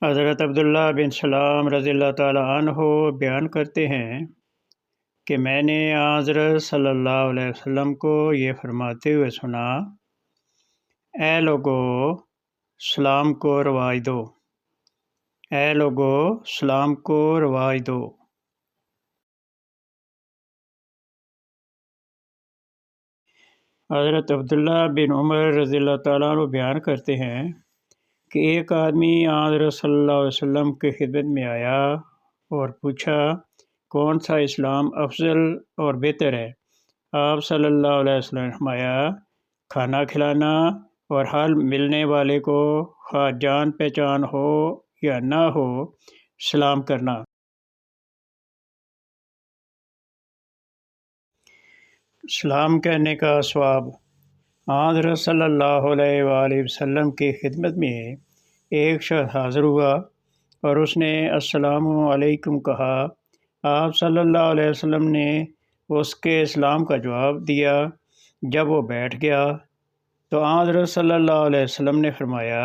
حضرت عبداللہ بن سلام رضی اللہ تعالیٰ عنہ بیان کرتے ہیں کہ میں نے حضرت صلی اللہ علیہ وسلم کو یہ فرماتے ہوئے سنا، اے لوگو سلام کو رواج دو، اے لوگو سلام کو رواج دو۔ حضرت عبداللہ بن عمر رضی اللہ تعالیٰ عنہ بیان کرتے ہیں کہ ایک آدمی حضرت صلی اللہ علیہ وسلم کی خدمت میں آیا اور پوچھا کون سا اسلام افضل اور بہتر ہے؟ آپ صلی اللہ علیہ وسلم نے فرمایا، کھانا کھلانا اور حال ملنے والے کو خواہ جان پہچان ہو یا نہ ہو سلام کرنا۔ سلام کہنے کا ثواب۔ حضرت صلی اللہ علیہ وآلہ وسلم کی خدمت میں ایک شخص حاضر ہوا اور اس نے السلام علیکم کہا۔ آپ صلی اللہ علیہ وسلم نے اس کے اسلام کا جواب دیا۔ جب وہ بیٹھ گیا تو حضرت صلی اللہ علیہ وسلم نے فرمایا،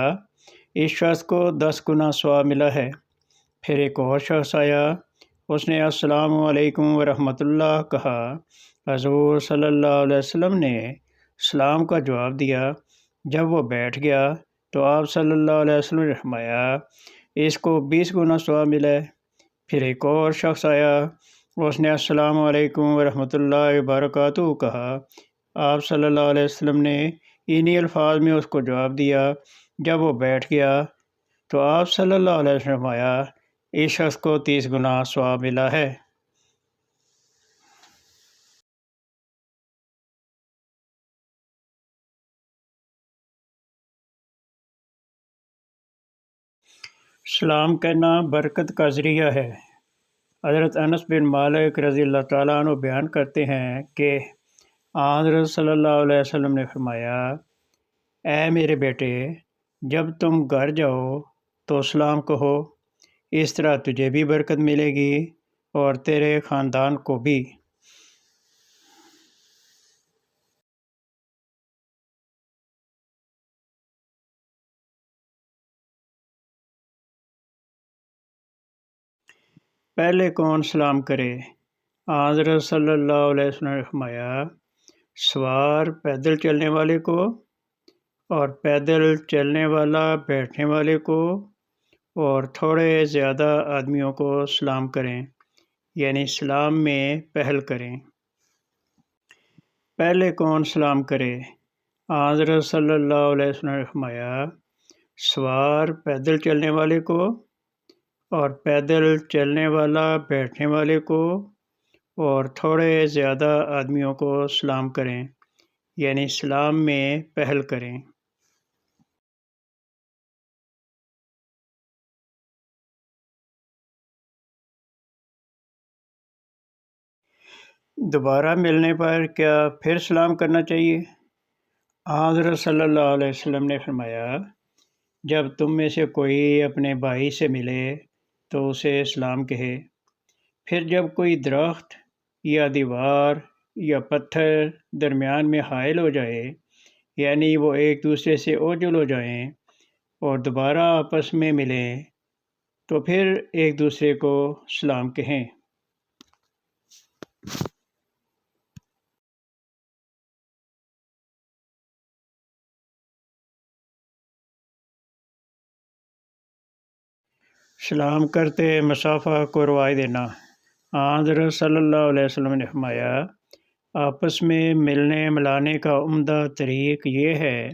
اس شخص کو 10 گنا ثواب ملا ہے۔ پھر ایک اور شخص آیا، اس نے السلام علیکم ورحمۃ اللہ کہا۔ حضور صلی اللہ علیہ وسلم نے سلام کا جواب دیا۔ جب وہ بیٹھ گیا تو آپ صلی اللہ علیہ وسلم نے فرمایا، اس کو 20 گنا ثواب ملا ہے۔ پھر ایک اور شخص آیا، اس نے السلام علیکم ورحمۃ اللہ وبرکاتہ کہا۔ آپ صلی اللہ علیہ وسلم نے انہی الفاظ میں اس کو جواب دیا۔ جب وہ بیٹھ گیا تو آپ صلی اللہ علیہ وسلم نے فرمایا، اس شخص کو 30 گنا ثواب ملا ہے۔ سلام کہنا برکت کا ذریعہ ہے۔ حضرت انس بن مالک رضی اللہ تعالیٰ عنہ بیان کرتے ہیں کہ حضرت صلی اللہ علیہ وسلم نے فرمایا، اے میرے بیٹے، جب تم گھر جاؤ تو سلام کہو، اس طرح تجھے بھی برکت ملے گی اور تیرے خاندان کو بھی۔ پہلے کون سلام کرے؟ حضرت صلی اللہ علیہ وسلم نے فرمایا، سوار پیدل چلنے والے کو اور پیدل چلنے والا بیٹھنے والے کو اور تھوڑے زیادہ آدمیوں کو سلام کریں، یعنی سلام میں پہل کریں۔ پہلے کون سلام کرے؟ حضرت صلی اللہ علیہ وسلم نے فرمایا، سوار پیدل چلنے والے کو اور پیدل چلنے والا بیٹھنے والے کو اور تھوڑے زیادہ آدمیوں کو سلام کریں، یعنی سلام میں پہل کریں۔ دوبارہ ملنے پر کیا پھر سلام کرنا چاہیے؟ حضرت صلی اللہ علیہ وسلم نے فرمایا، جب تم میں سے کوئی اپنے بھائی سے ملے تو اسے سلام کہے۔ پھر جب کوئی درخت یا دیوار یا پتھر درمیان میں حائل ہو جائے، یعنی وہ ایک دوسرے سے اوجھل ہو جائیں اور دوبارہ آپس میں ملیں تو پھر ایک دوسرے کو سلام کہیں۔ سلام کرتے مسافہ کو رواج دینا۔ حضرت صلی اللہ علیہ وسلم نے فرمایا، آپس میں ملنے ملانے کا عمدہ طریق یہ ہے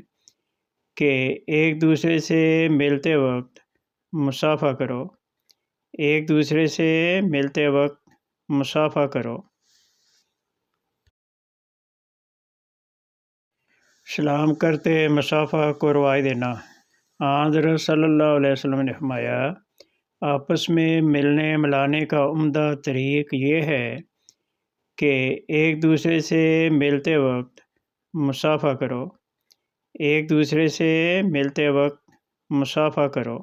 کہ ایک دوسرے سے ملتے وقت مصافحہ کرو، ایک دوسرے سے ملتے وقت مصافحہ کرو۔ سلام کرتے مصافحہ کو رواج دینا۔ حضرت صلی اللہ علیہ وسلم نے فرمایا، آپس میں ملنے ملانے کا عمدہ طریق یہ ہے کہ ایک دوسرے سے ملتے وقت مصافحہ کرو، ایک دوسرے سے ملتے وقت مصافحہ کرو۔